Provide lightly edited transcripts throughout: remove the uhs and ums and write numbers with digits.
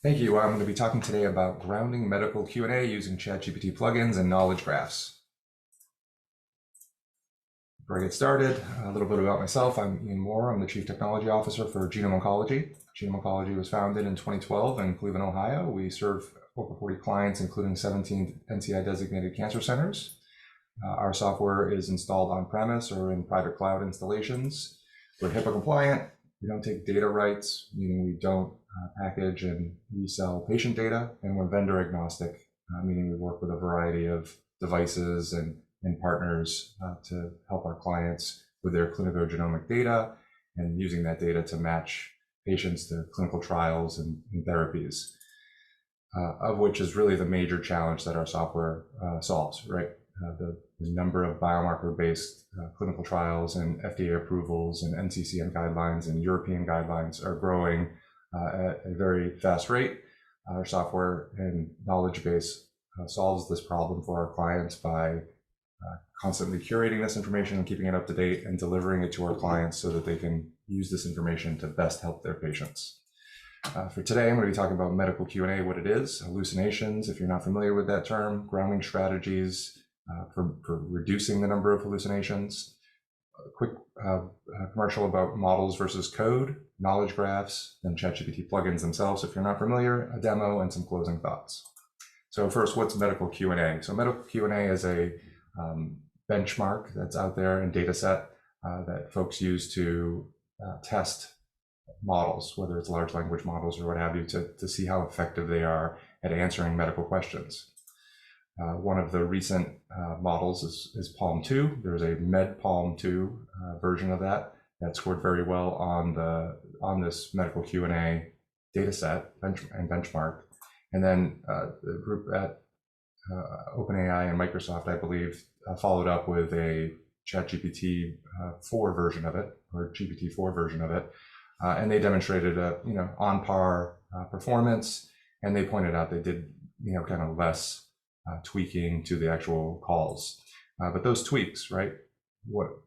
Thank you. I'm going to be talking today about grounding medical Q&A using ChatGPT plugins and knowledge graphs. Before I get started, a little bit about myself. I'm Ian Maurer. I'm the Chief Technology Officer for GenomOncology. GenomOncology was founded in 2012 in Cleveland, Ohio. We serve over 40 clients, including 17 NCI-designated cancer centers. Our software is installed on-premise or in private cloud installations. We're HIPAA compliant. We don't take data rights, meaning we don't package and resell patient data, and we're vendor agnostic, meaning we work with a variety of devices and partners to help our clients with their clinical genomic data and using that data to match patients to clinical trials and therapies, of which is really the major challenge that our software solves, right? The number of biomarker-based clinical trials and FDA approvals and NCCN guidelines and European guidelines are growing at a very fast rate. Our software and knowledge base solves this problem for our clients by constantly curating this information and keeping it up to date and delivering it to our clients so that they can use this information to best help their patients. For today, I'm going to be talking about medical Q&A, what it is, hallucinations, if you're not familiar with that term, grounding strategies for reducing the number of hallucinations, a quick commercial about models versus code, knowledge graphs, then ChatGPT plugins themselves if you're not familiar, a demo, and some closing thoughts. So first, what's medical Q&A? So medical Q&A is a benchmark that's out there and data set that folks use to test models, whether it's large language models or what have you, to see how effective they are at answering medical questions. One of the recent models is Palm 2. There's a MedPalm 2 version of that scored very well on this medical Q&A data set and benchmark. And then the group at OpenAI and Microsoft, I believe, followed up with a ChatGPT 4 version of it, or GPT-4 version of it, and they demonstrated a on par performance, and they pointed out they did kind of less tweaking to the actual calls. But those tweaks, right?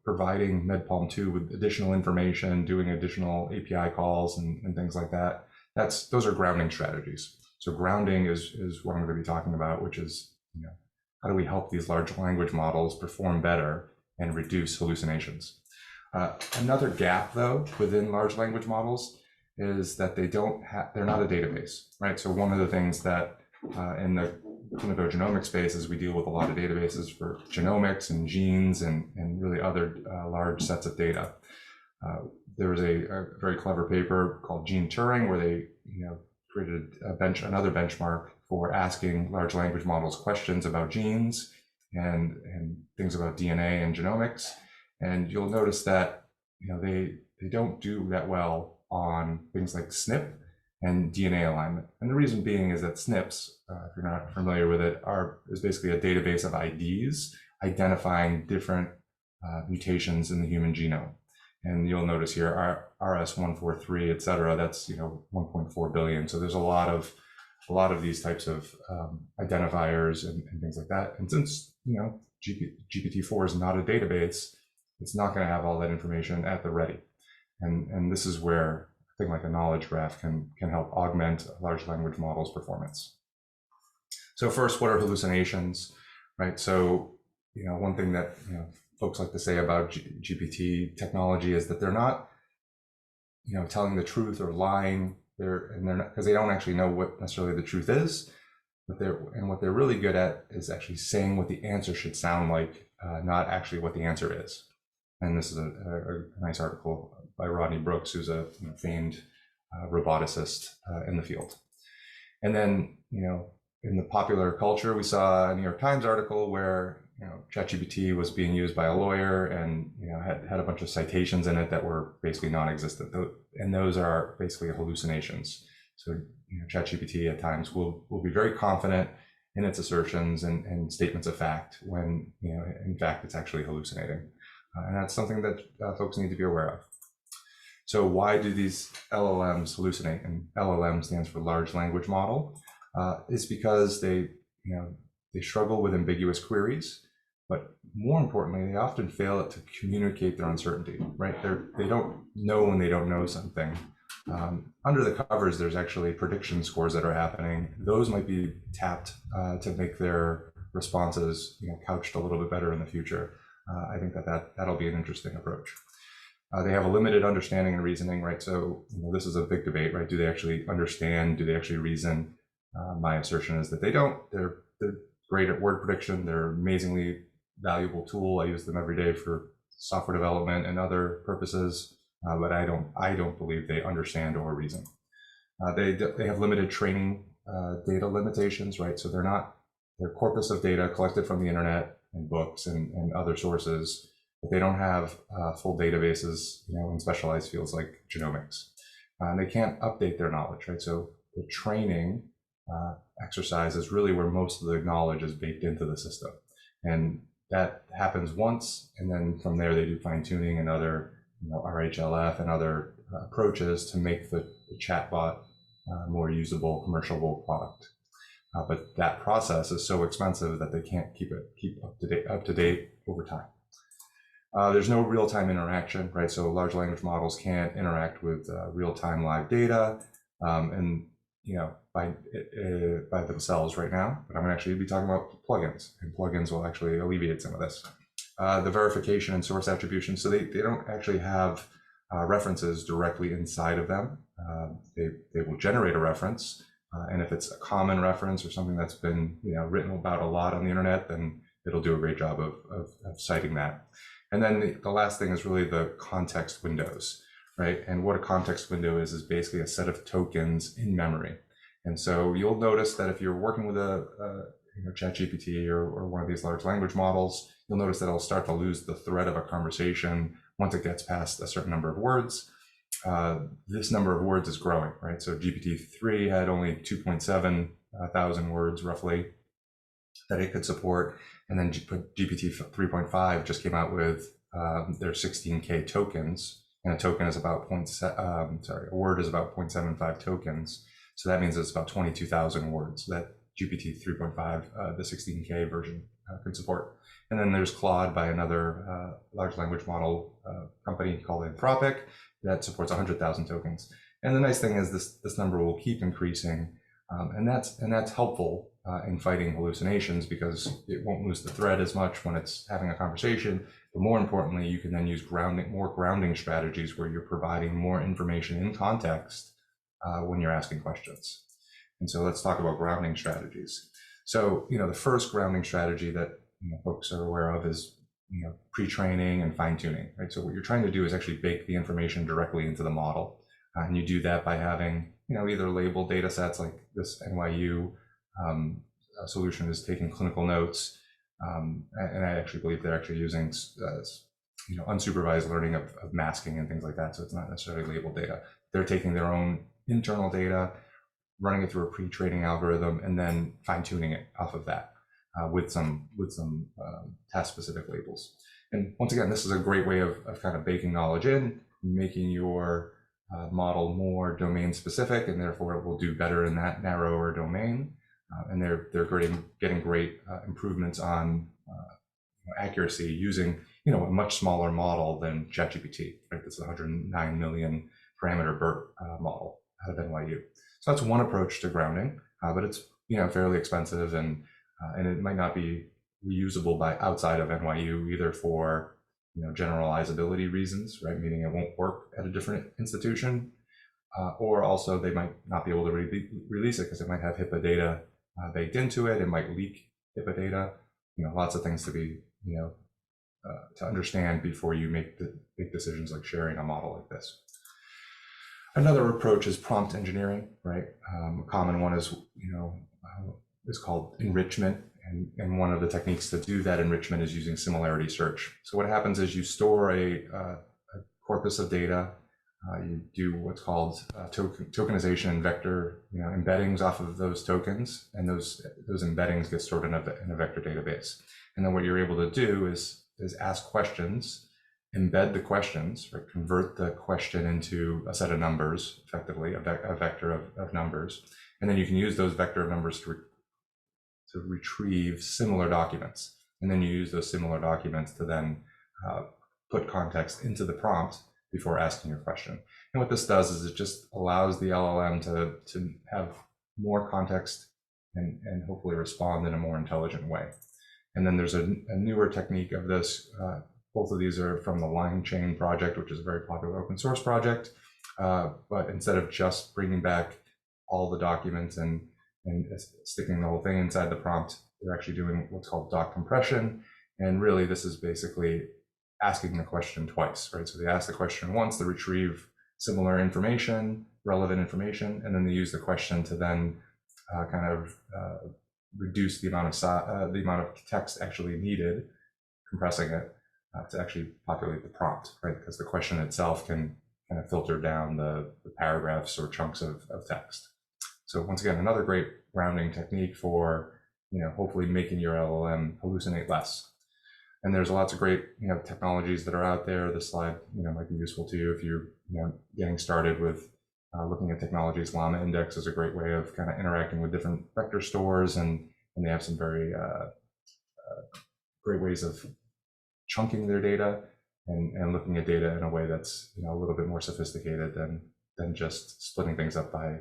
Providing MedPalm 2 with additional information, doing additional API calls and things like that, those are grounding strategies. So grounding is what I'm going to be talking about, which is, how do we help these large language models perform better and reduce hallucinations? Another gap, though, within large language models is that they're not a database, right? So one of the things that in the clinical genomic space is we deal with a lot of databases for genomics and genes and really other large sets of data. There was a very clever paper called Gene Turing where they created another benchmark for asking large language models questions about genes and things about DNA and genomics. And you'll notice that they don't do that well on things like SNP and DNA alignment. And the reason being is that SNPs, if you're not familiar with it, is basically a database of IDs identifying different mutations in the human genome. And you'll notice here RS143, et cetera, that's 1.4 billion. So there's a lot of these types of identifiers and things like that. And since GPT-4 is not a database, it's not going to have all that information at the ready. And this is where a thing like a knowledge graph can help augment a large language model's performance. So first, what are hallucinations, right? So one thing that folks like to say about GPT technology is that they're not telling the truth or lying. They're not, because they don't actually know what necessarily the truth is, but what they're really good at is actually saying what the answer should sound like, not actually what the answer is. And this is a nice article by Rodney Brooks, who's a famed roboticist in the field. And then, in the popular culture, we saw a New York Times article where ChatGPT was being used by a lawyer and had a bunch of citations in it that were basically non-existent, and those are basically hallucinations. So ChatGPT at times will be very confident in its assertions and statements of fact when in fact it's actually hallucinating. And that's something that folks need to be aware of. So why do these LLMs hallucinate? And LLM stands for large language model. It's because they struggle with ambiguous queries, but more importantly, they often fail to communicate their uncertainty, right? They don't know when they don't know something, Under the covers, there's actually prediction scores that are happening. Those might be tapped to make their responses, couched a little bit better in the future. I think that'll be an interesting approach. They have a limited understanding and reasoning, right? So this is a big debate, right? Do they actually understand? Do they actually reason? My assertion is that they don't. They're great at word prediction. They're an amazingly valuable tool. I use them every day for software development and other purposes, but I don't believe they understand or reason. They have limited training data limitations, right? So their corpus of data collected from the internet and books and other sources, but they don't have full databases, in specialized fields like genomics. And they can't update their knowledge, right? So the training exercise is really where most of the knowledge is baked into the system. And that happens once, and then from there they do fine tuning and other, RHLF and other approaches to make the chatbot more usable, commercial product. But that process is so expensive that they can't keep up to date over time. There's no real-time interaction, right? So large language models can't interact with real-time live data, and by themselves right now. But I'm going to actually be talking about plugins, and plugins will actually alleviate some of this. The verification and source attribution. So they don't actually have references directly inside of them. They will generate a reference, and if it's a common reference or something that's been written about a lot on the internet, then it'll do a great job of citing that. And then the last thing is really the context windows, right? And what a context window is basically a set of tokens in memory. And so you'll notice that if you're working with a ChatGPT or one of these large language models, you'll notice that it'll start to lose the thread of a conversation once it gets past a certain number of words. This number of words is growing, right? So GPT-3 had only 2.7 thousand words roughly that it could support. And then GPT 3.5 just came out with their 16K tokens, and a token is about a word is about 0.75 tokens. So that means it's about 22,000 words that GPT 3.5, the 16K version, can support. And then there's Claude by another large language model company called Anthropic that supports 100,000 tokens. And the nice thing is this number will keep increasing, and that's helpful in fighting hallucinations because it won't lose the thread as much when it's having a conversation. But more importantly, you can then use more grounding strategies where you're providing more information in context when you're asking questions. And so let's talk about grounding strategies. So, the first grounding strategy that folks are aware of is pre-training and fine-tuning, right? So what you're trying to do is actually bake the information directly into the model. And you do that by having, either labeled data sets like this NYU solution is taking clinical notes. And I actually believe they're actually using, unsupervised learning of masking and things like that. So it's not necessarily labeled data. They're taking their own internal data, running it through a pre-training algorithm, and then fine-tuning it off of that with some task-specific labels. And once again, this is a great way of kind of baking knowledge in, making your model more domain-specific, and therefore it will do better in that narrower domain. And they're getting great improvements on accuracy using a much smaller model than ChatGPT. Right, this is a 109 million parameter BERT model out of NYU. So that's one approach to grounding, but it's fairly expensive and it might not be reusable by outside of NYU either for generalizability reasons, right? Meaning it won't work at a different institution, or also they might not be able to release it because it might have HIPAA data baked into it. It might leak HIPAA data. Lots of things to be to understand before you make decisions like sharing a model like this. Another approach is prompt engineering, right? A common one is called enrichment, and one of the techniques to do that enrichment is using similarity search. So what happens is you store a corpus of data. You do what's called tokenization and vector embeddings off of those tokens, and those embeddings get stored in a vector database. And then what you're able to do is ask questions, embed the questions, right? Convert the question into a set of numbers, effectively a vector of numbers, and then you can use those vector of numbers to retrieve similar documents, and then you use those similar documents to then put context into the prompt before asking your question. And what this does is it just allows the LLM to have more context and hopefully respond in a more intelligent way. And then there's a newer technique of this. Both of these are from the Line Chain project, which is a very popular open source project. But instead of just bringing back all the documents and sticking the whole thing inside the prompt, they're actually doing what's called doc compression. And really, this is basically asking the question twice, right? So they ask the question once, they retrieve similar information, relevant information, and then they use the question to then reduce the amount of text actually needed, compressing it to actually populate the prompt, right? Because the question itself can kind of filter down the paragraphs or chunks of text. So once again, another great grounding technique for, hopefully making your LLM hallucinate less. And there's lots of great, technologies that are out there. This slide, might be useful to you if you're, getting started with looking at technologies. Llama Index is a great way of kind of interacting with different vector stores, and they have some very great ways of chunking their data and looking at data in a way that's a little bit more sophisticated than just splitting things up by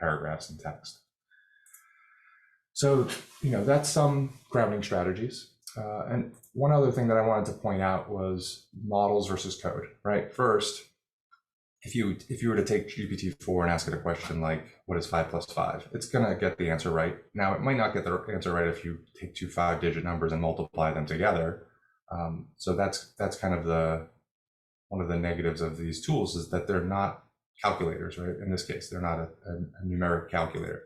paragraphs and text. So that's some grounding strategies. And one other thing that I wanted to point out was models versus code, right? First, if you were to take GPT-4 and ask it a question like, what is 5 plus 5? It's going to get the answer right. Now, it might not get the answer right if you take two 5-digit numbers and multiply them together. So that's kind of one of the negatives of these tools, is that they're not calculators, right? In this case, they're not a numeric calculator.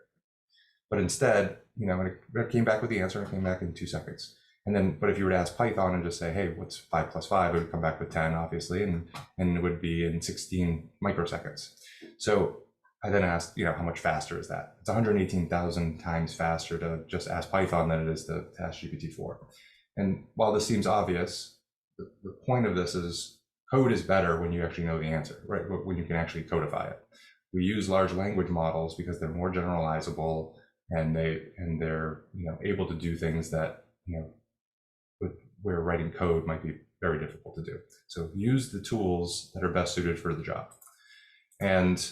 But instead, when it came back with the answer, it came back in 2 seconds. But if you were to ask Python and just say, hey, what's 5 plus 5? It would come back with 10, obviously, and it would be in 16 microseconds. So I then asked, how much faster is that? It's 118,000 times faster to just ask Python than it is to ask GPT-4. And while this seems obvious, the point of this is code is better when you actually know the answer, right? When you can actually codify it. We use large language models because they're more generalizable, and they're able to do things that where writing code might be very difficult to do. So use the tools that are best suited for the job, and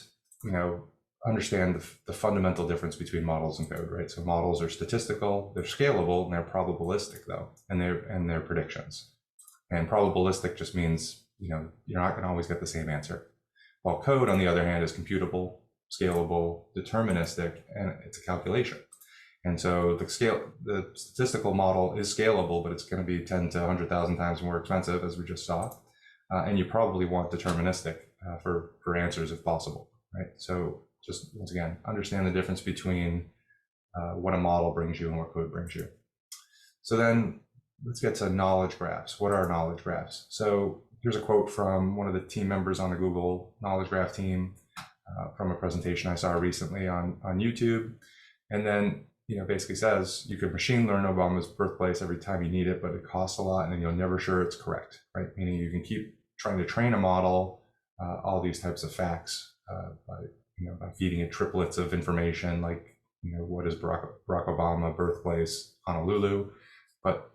understand the fundamental difference between models and code, right? So models are statistical, they're scalable, and they're probabilistic though, and they're predictions. And probabilistic just means you're not going to always get the same answer. While code, on the other hand, is computable, scalable, deterministic, and it's a calculation. And so the statistical model is scalable, but it's going to be 10 to 100,000 times more expensive, as we just saw. And you probably want deterministic for answers if possible, right? So just once again, understand the difference between what a model brings you and what code brings you. So then let's get to knowledge graphs. What are knowledge graphs? So here's a quote from one of the team members on the Google Knowledge Graph team from a presentation I saw recently on YouTube. And then basically says you could machine learn Obama's birthplace every time you need it, but it costs a lot, and then you're never sure it's correct, right? Meaning you can keep trying to train a model all these types of facts by feeding it triplets of information, like what is Barack Obama birthplace, Honolulu, but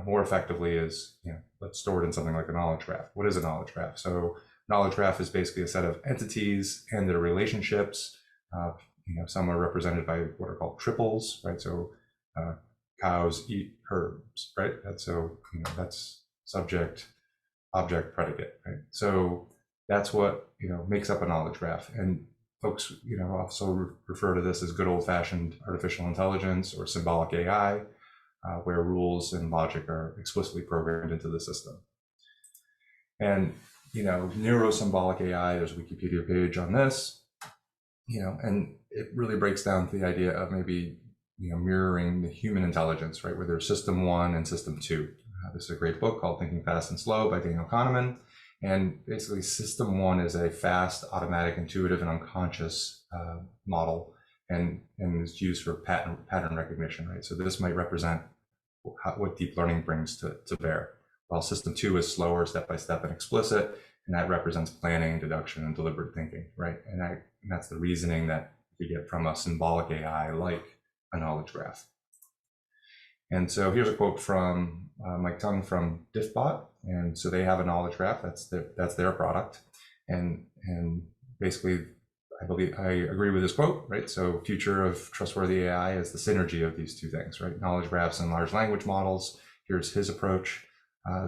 more effectively is let's store it in something like a knowledge graph. What is a knowledge graph? So knowledge graph is basically a set of entities and their relationships. Some are represented by what are called triples, right? So cows eat herbs, right? That's subject, object, predicate, right? So that's what makes up a knowledge graph. And folks also refer to this as good old-fashioned artificial intelligence or symbolic AI, where rules and logic are explicitly programmed into the system. And neurosymbolic AI, there's a Wikipedia page on this. And it really breaks down to the idea of maybe, mirroring the human intelligence, right? Where there's system 1 and system 2. This is a great book called Thinking Fast and Slow by Daniel Kahneman. And basically system 1 is a fast, automatic, intuitive, and unconscious model, and is used for pattern recognition, right? So this might represent what deep learning brings to bear. While system 2 is slower, step-by-step, and explicit, and that represents planning, deduction, and deliberate thinking, right? And that's the reasoning that you get from a symbolic AI like a knowledge graph. And so here's a quote from Mike Tung from Diffbot. And so they have a knowledge graph. That's their product. And basically, I agree with this quote, right? So future of trustworthy AI is the synergy of these two things, right? Knowledge graphs and large language models. Here's his approach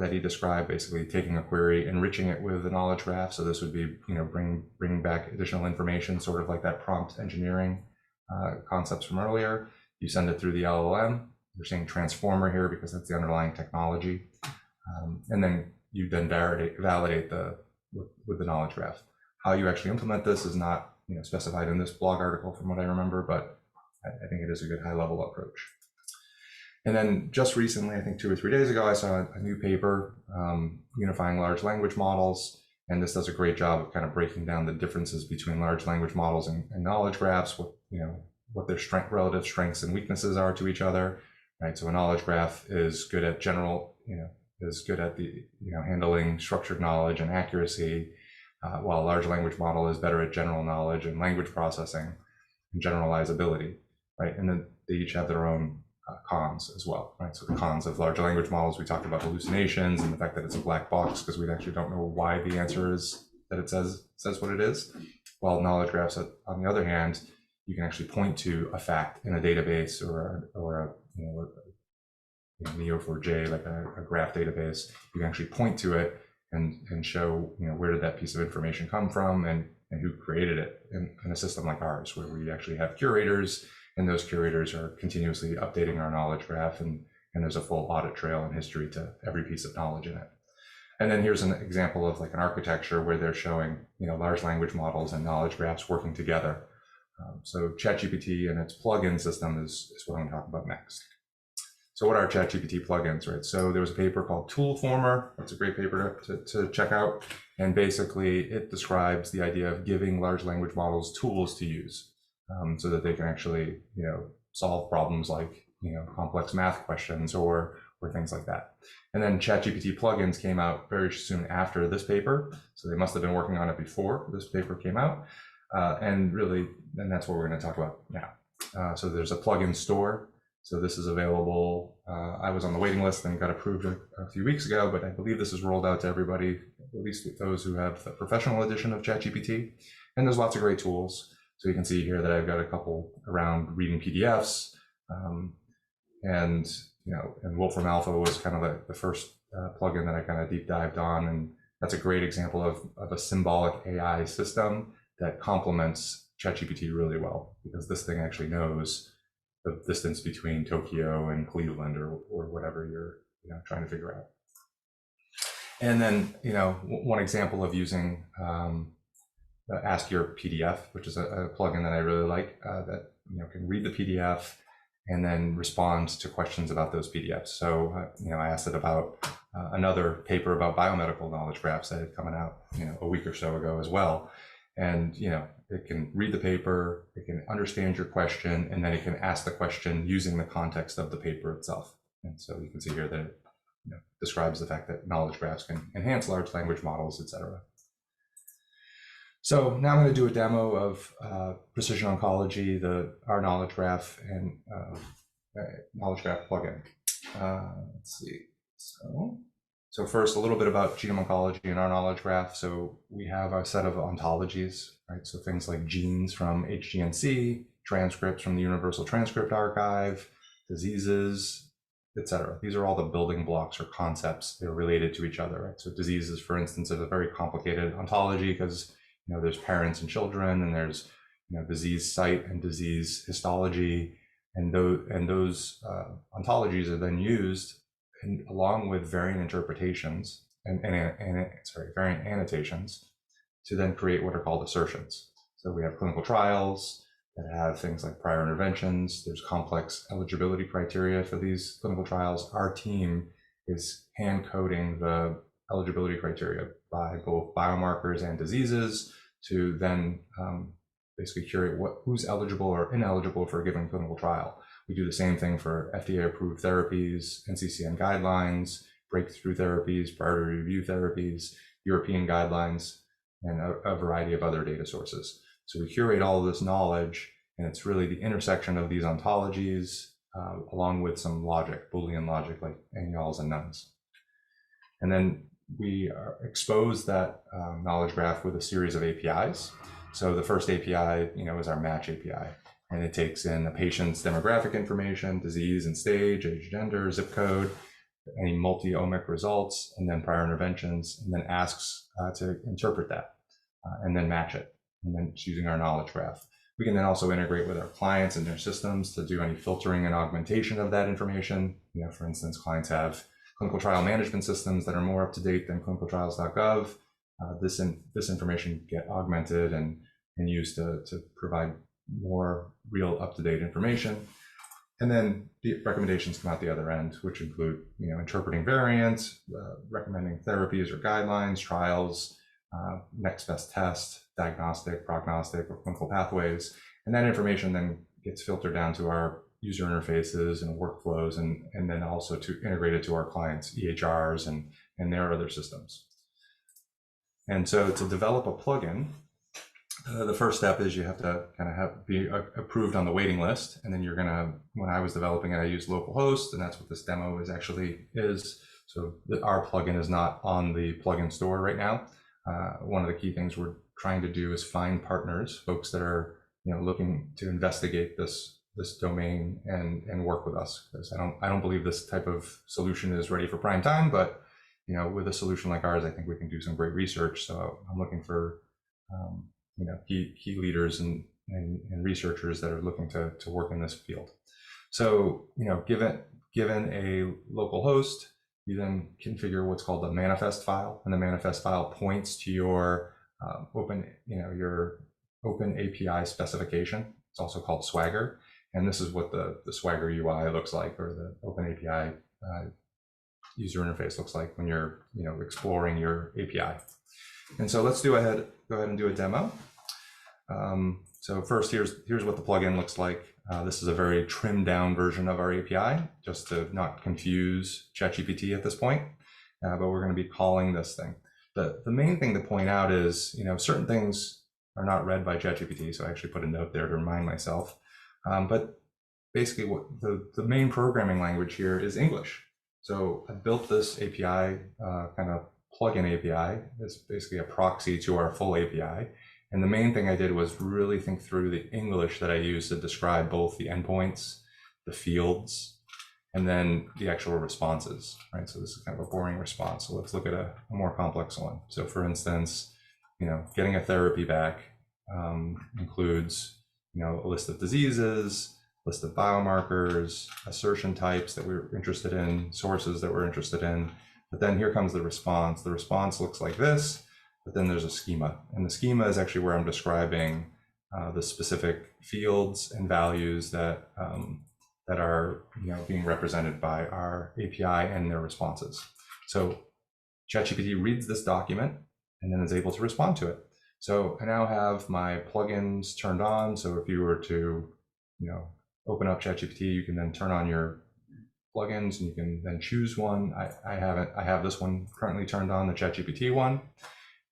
that he described, basically taking a query, enriching it with the knowledge graph. So this would be, bringing back additional information, sort of like that prompt engineering concepts from earlier. You send it through the LLM. We're saying transformer here because that's the underlying technology. And then you then validate with the knowledge graph. How you actually implement this is not specified in this blog article from what I remember, but I think it is a good high-level approach. And then just recently, I think 2 or 3 days ago, I saw a new paper unifying large language models, and this does a great job of kind of breaking down the differences between large language models and knowledge graphs, what their relative strengths and weaknesses are to each other, right? So a knowledge graph is good at handling structured knowledge and accuracy, while a large language model is better at general knowledge and language processing and generalizability, right? And then they each have their own cons as well, right? So the cons of large language models, we talked about hallucinations and the fact that it's a black box because we actually don't know why the answer is that it says what it is. While knowledge graphs, on the other hand, you can actually point to a fact in a database or a Neo4j, like a graph database. You can actually point to it and show where did that piece of information come from and who created it in a system like ours, where we actually have curators, and those curators are continuously updating our knowledge graph, and there's a full audit trail and history to every piece of knowledge in it. And then here's an example of like an architecture where they're showing large language models and knowledge graphs working together. So ChatGPT and its plugin system is what I'm going to talk about next. So what are ChatGPT plugins, right? So there was a paper called Toolformer. That's a great paper to check out. And basically it describes the idea of giving large language models tools to use so that they can actually, solve problems like, complex math questions or things like that. And then ChatGPT plugins came out very soon after this paper. So they must have been working on it before this paper came out. And that's what we're going to talk about now. So there's a plugin store. So this is available. I was on the waiting list and got approved a few weeks ago, but I believe this is rolled out to everybody, at least those who have the professional edition of ChatGPT. And there's lots of great tools. So you can see here that I've got a couple around reading PDFs, and Wolfram Alpha was kind of the first plugin that I kind of deep dived on, and that's a great example of a symbolic AI system that complements ChatGPT really well, because this thing actually knows the distance between Tokyo and Cleveland or whatever you're trying to figure out. And then one example of using Ask Your PDF, which is a plugin that I really like, that can read the PDF and then respond to questions about those PDFs. So I asked it about another paper about biomedical knowledge graphs that had come out a week or so ago as well. And it can read the paper, it can understand your question, and then it can ask the question using the context of the paper itself. And so you can see here that it describes the fact that knowledge graphs can enhance large language models, etc. So now I'm going to do a demo of Precision Oncology, our knowledge graph and knowledge graph plugin. Let's see. So first, a little bit about GenomOncology and our knowledge graph. So we have a set of ontologies, right? So things like genes from HGNC, transcripts from the Universal Transcript Archive, diseases, etc. These are all the building blocks or concepts that are related to each other, right? So diseases, for instance, is a very complicated ontology because there's parents and children, and there's disease site and disease histology, and those ontologies are then used along with variant interpretations variant annotations to then create what are called assertions. So we have clinical trials that have things like prior interventions. There's complex eligibility criteria for these clinical trials. Our team is hand coding the eligibility criteria by both biomarkers and diseases to then basically curate who's eligible or ineligible for a given clinical trial. We do the same thing for FDA-approved therapies, NCCN guidelines, breakthrough therapies, priority review therapies, European guidelines, and a variety of other data sources. So we curate all of this knowledge, and it's really the intersection of these ontologies along with some logic, Boolean logic, like and-yalls and nones. And then we expose that knowledge graph with a series of APIs. So the first API, is our match API, and it takes in a patient's demographic information, disease and stage, age, gender, zip code, any multi-omic results, and then prior interventions, and then asks to interpret that and then match it. And then it's using our knowledge graph. We can then also integrate with our clients and their systems to do any filtering and augmentation of that information. For instance, clients have clinical trial management systems that are more up to date than clinicaltrials.gov. This information get augmented and used to provide more real up-to-date information. And then the recommendations come out the other end, which include, interpreting variants, recommending therapies or guidelines, trials, next best test, diagnostic, prognostic, or clinical pathways. And that information then gets filtered down to our user interfaces and workflows, and then also to integrate it to our clients' EHRs and their other systems. And so to develop a plugin, the first step is you have to kind of be approved on the waiting list. And then when I was developing it, I used localhost, and that's what this demo is. So our plugin is not on the plugin store right now. One of the key things we're trying to do is find partners, folks that are looking to investigate this domain and work with us, because I don't believe this type of solution is ready for prime time, but with a solution like ours, I think we can do some great research. So I'm looking for key leaders and researchers that are looking to work in this field. So given a local host, you then configure what's called a manifest file, and the manifest file points to your your open API specification. It's also called Swagger, and this is what the Swagger UI looks like, or the open API user interface looks like when you're exploring your API. And so let's go ahead and do a demo. So first, here's what the plugin looks like. This is a very trimmed down version of our API, just to not confuse ChatGPT at this point. But we're going to be calling this thing. The main thing to point out is, certain things are not read by ChatGPT. So I actually put a note there to remind myself. But basically, what the main programming language here is English. So I built this API, kind of plugin API. It's basically a proxy to our full API. And the main thing I did was really think through the English that I use to describe both the endpoints, the fields, and then the actual responses, right? So this is kind of a boring response. So let's look at a more complex one. So for instance, getting a therapy back includes, a list of diseases, list of biomarkers, assertion types that we're interested in, sources that we're interested in. But then here comes the response. The response looks like this, but then there's a schema. And the schema is actually where I'm describing the specific fields and values that are being represented by our API and their responses. So ChatGPT reads this document and then is able to respond to it. So I now have my plugins turned on. So if you were to open up ChatGPT, you can then turn on your plugins and you can then choose one. I have this one currently turned on, the ChatGPT one.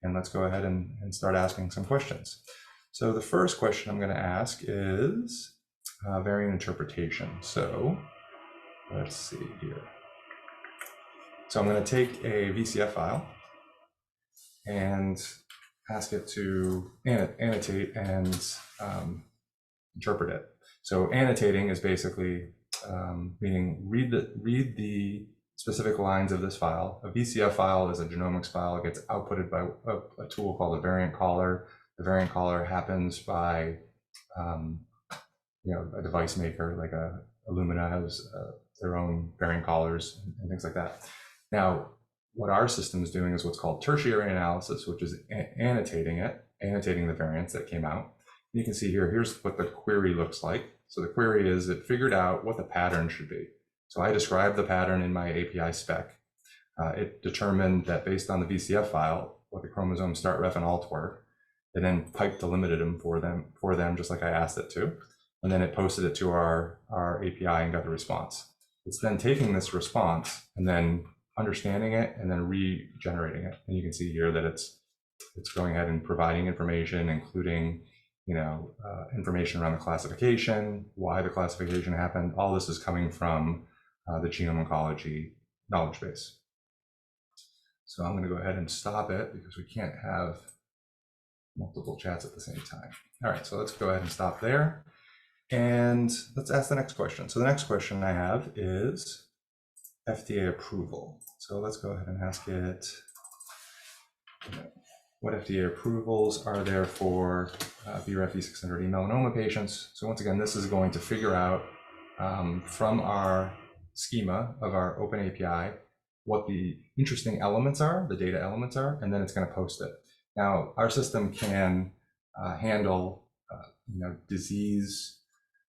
And let's go ahead and start asking some questions. So the first question I'm going to ask is variant interpretation. So let's see here. So I'm going to take a VCF file and ask it to annotate and interpret it. So annotating is basically meaning read the specific lines of this file. A VCF file is a genomics file. It gets outputted by a tool called a variant caller. The variant caller happens by a device maker, like Illumina has their own variant callers and things like that. Now, what our system is doing is what's called tertiary analysis, which is annotating the variants that came out. You can see here's what the query looks like. So the query is it figured out what the pattern should be. So I described the pattern in my API spec. It determined that based on the VCF file, what the chromosome start, ref, and alt were. It then piped delimited them for them, just like I asked it to. And then it posted it to our API and got the response. It's then taking this response and then understanding it and then regenerating it. And you can see here that it's going ahead and providing information, including information around the classification, why the classification happened. All this is coming from the GenomOncology knowledge base. So I'm going to go ahead and stop it because we can't have multiple chats at the same time. All right, so let's go ahead and stop there. And let's ask the next question. So the next question I have is FDA approval. So let's go ahead and ask it, what FDA approvals are there for BRAF V600E melanoma patients? So once again, this is going to figure out from our schema of our open API what the interesting elements are, the data elements are, and then it's going to post it. Now, our system can handle disease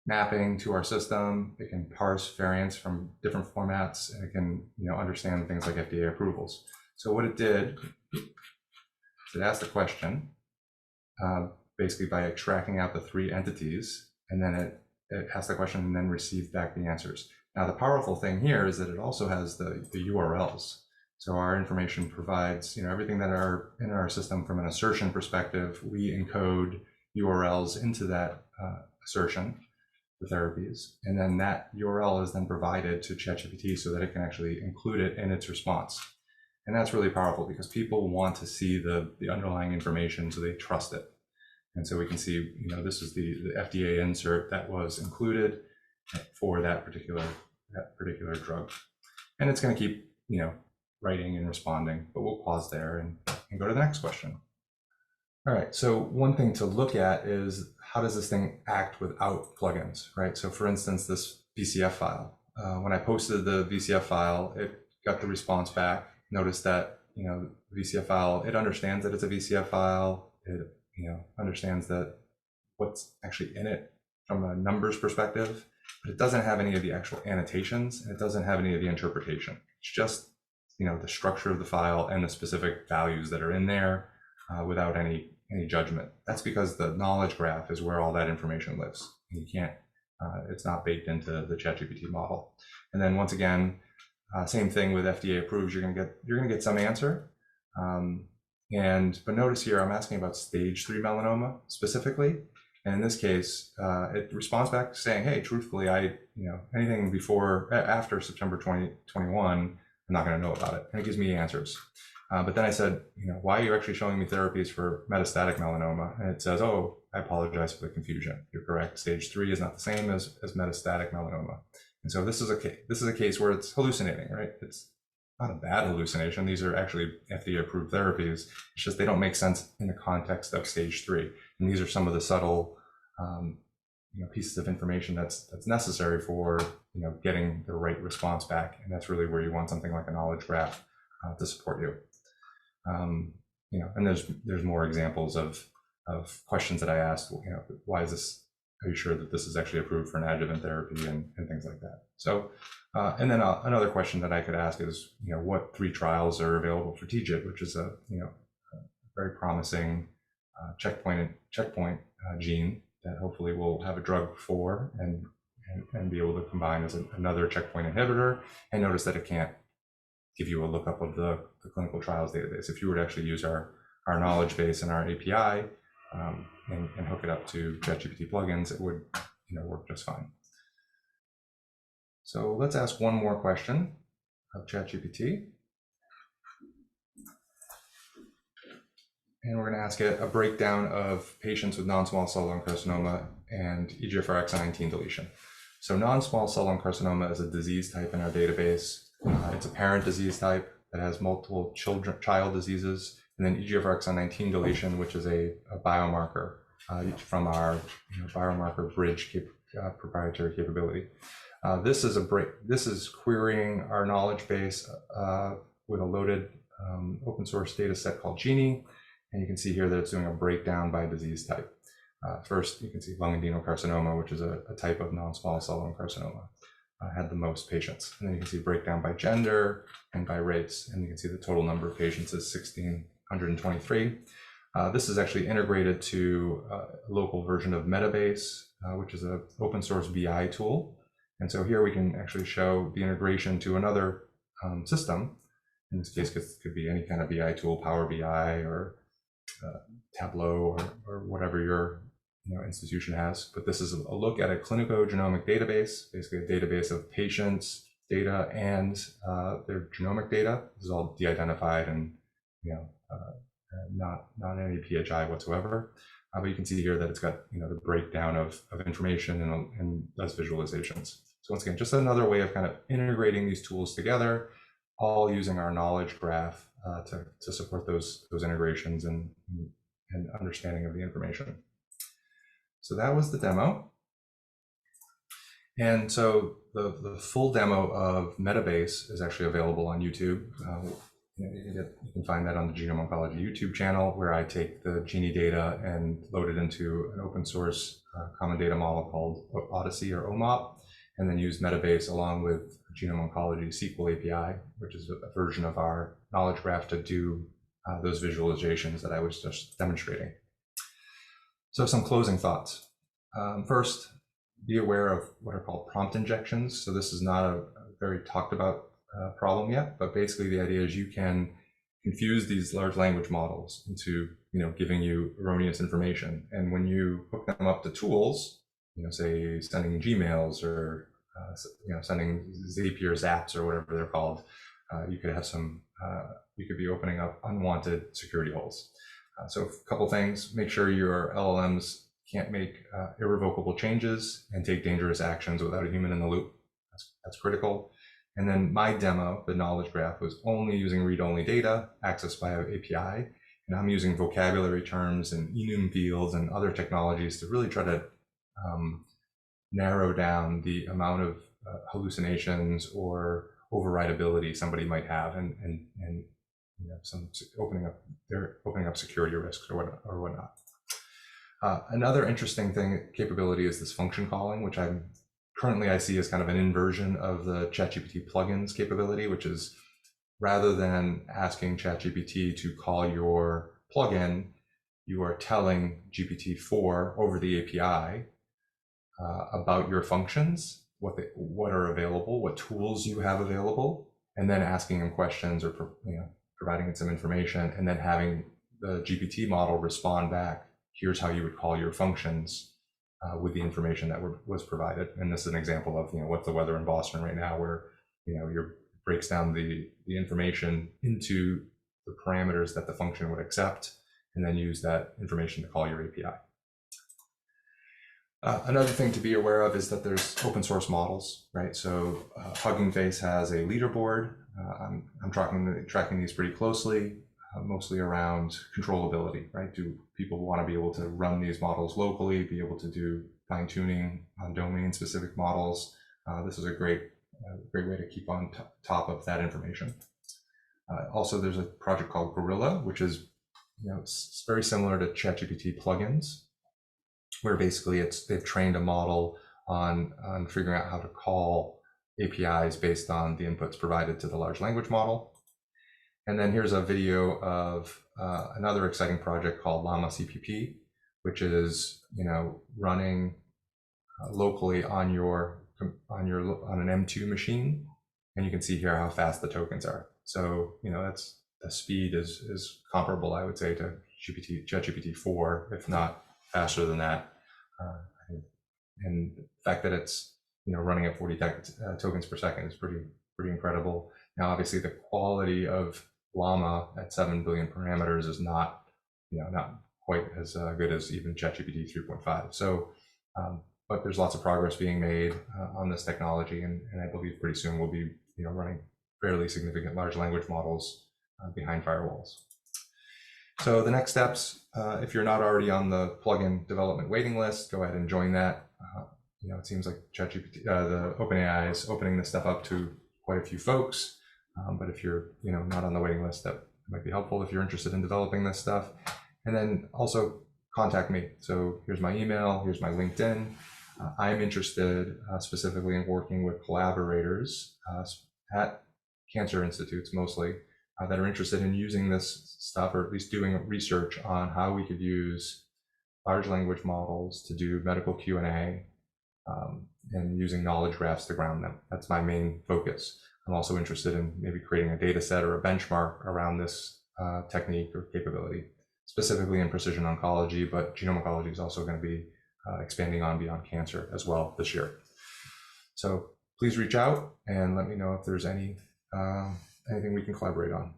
mapping to our system. It can parse variants from different formats, and it can understand things like FDA approvals. So what it did is it asked a question basically by tracking out the 3 entities, and then it asked the question and then received back the answers. Now, the powerful thing here is that it also has the URLs. So our information provides everything that are in our system from an assertion perspective. We encode URLs into that assertion, the therapies, and then that URL is then provided to ChatGPT so that it can actually include it in its response. And that's really powerful because people want to see the underlying information so they trust it. And so we can see, this is the FDA insert that was included for that particular drug. And it's going to keep, writing and responding, but we'll pause there and go to the next question. All right, so one thing to look at is how does this thing act without plugins, right? So for instance, this VCF file, when I posted the VCF file, it got the response back. Notice that, the VCF file, it understands that it's a VCF file. It, understands that what's actually in it from a numbers perspective, but it doesn't have any of the actual annotations, and it doesn't have any of the interpretation. It's just, the structure of the file and the specific values that are in there without any judgment. That's because the knowledge graph is where all that information lives. And you can't, it's not baked into the ChatGPT model. And then once again, same thing with FDA approves, you're gonna get some answer. But notice here, I'm asking about stage 3 melanoma specifically. And in this case, it responds back saying, hey, truthfully, anything after September 2021, I'm not going to know about it. And it gives me answers. But then I said, why are you actually showing me therapies for metastatic melanoma? And it says, oh, I apologize for the confusion. You're correct. Stage 3 is not the same as metastatic melanoma. And so this is a case where it's hallucinating, right? It's not a bad hallucination. These are actually FDA approved therapies. It's just they don't make sense in the context of stage 3. And these are some of the subtle pieces of information that's necessary for getting the right response back, and that's really where you want something like a knowledge graph to support you. And there's more examples of questions that I asked. Why is this? Are you sure that this is actually approved for an adjuvant therapy and things like that? So, and then another question that I could ask is, what 3 trials are available for TIGIT, which is a very promising checkpoint gene that hopefully we'll have a drug for and be able to combine as another checkpoint inhibitor. And notice that it can't give you a lookup of the clinical trials database. If you were to actually use our knowledge base and our API and hook it up to ChatGPT plugins, it would work just fine. So let's ask one more question of ChatGPT. And we're going to ask it a breakdown of patients with non-small cell lung carcinoma and EGFR exon 19 deletion. So non-small cell lung carcinoma is a disease type in our database. It's a parent disease type that has multiple child diseases, and then EGFR exon 19 deletion, which is a biomarker from our biomarker bridge proprietary capability. This is querying our knowledge base with a loaded open source data set called Genie. And you can see here that it's doing a breakdown by disease type. First, you can see lung adenocarcinoma, which is a type of non-small cell lung carcinoma, had the most patients. And then you can see breakdown by gender and by race. And you can see the total number of patients is 1,623. This is actually integrated to a local version of Metabase, which is an open source BI tool. And so here we can actually show the integration to another system. In this case, it could be any kind of BI tool, Power BI or Tableau or whatever your institution has. But this is a look at a clinicogenomic database, basically a database of patients' data and their genomic data. This is all de-identified and not any PHI whatsoever. But you can see here that it's got the breakdown of information and does visualizations. So once again, just another way of kind of integrating these tools together, all using our knowledge graph to support those integrations and understanding of the information. So that was the demo. And so the full demo of Metabase is actually available on YouTube. You can find that on the GenomOncology YouTube channel, where I take the Genie data and load it into an open source common data model called Odyssey or OMOP, and then use Metabase along with GenomOncology SQL API, which is a version of our knowledge graph to do those visualizations that I was just demonstrating. So some closing thoughts. First, be aware of what are called prompt injections. So this is not a very talked about problem yet, but basically the idea is you can confuse these large language models into giving you erroneous information, and when you hook them up to tools, say sending Gmails or sending Zapier zaps or whatever they're called, you could have you could be opening up unwanted security holes. So a couple things: make sure your LLMs can't make irrevocable changes and take dangerous actions without a human in the loop. That's critical. And then my demo, the knowledge graph, was only using read-only data accessed by an API. And I'm using vocabulary terms and enum fields and other technologies to really try to narrow down the amount of hallucinations or overridability somebody might have, and some opening up security risks or whatnot. Another interesting capability is this function calling, which I see as kind of an inversion of the ChatGPT plugins capability, which is rather than asking ChatGPT to call your plugin, you are telling GPT-4 over the API about your functions, what are available, what tools you have available, and then asking them questions or providing it some information, and then having the GPT model respond back, here's how you would call your functions with the information that was provided. And this is an example of what's the weather in Boston right now, where breaks down the information into the parameters that the function would accept, and then use that information to call your API. Another thing to be aware of is that there's open source models, right? So Hugging Face has a leaderboard. I'm tracking these pretty closely, mostly around controllability, right? Do people want to be able to run these models locally, be able to do fine tuning on domain specific models? This is a great way to keep on top of that information. Also, there's a project called Gorilla, which is it's very similar to ChatGPT plugins, where basically they've trained a model on figuring out how to call APIs based on the inputs provided to the large language model. And then here's a video of another exciting project called Llama CPP, which is running locally on an M2 machine, and you can see here how fast the tokens are. So that's the speed is comparable, I would say, to ChatGPT-4, if not faster than that. And the fact that it's running at 40 tokens per second is pretty incredible. Now, obviously, the quality of Llama at 7 billion parameters is not quite as good as even ChatGPT 3.5. So, but there's lots of progress being made on this technology, and I believe pretty soon we'll be running fairly significant large language models behind firewalls. So the next steps, if you're not already on the plugin development waiting list, go ahead and join that. It seems like ChatGPT, the OpenAI is opening this stuff up to quite a few folks. But if you're not on the waiting list, that might be helpful if you're interested in developing this stuff. And then also contact me. So here's my email, here's my LinkedIn. I'm interested specifically in working with collaborators at cancer institutes mostly that are interested in using this stuff, or at least doing research on how we could use large language models to do medical Q&A and using knowledge graphs to ground them. That's my main focus. I'm also interested in maybe creating a data set or a benchmark around this technique or capability, specifically in precision oncology, but GenomOncology is also going to be expanding on beyond cancer as well this year. So please reach out and let me know if there's anything we can collaborate on.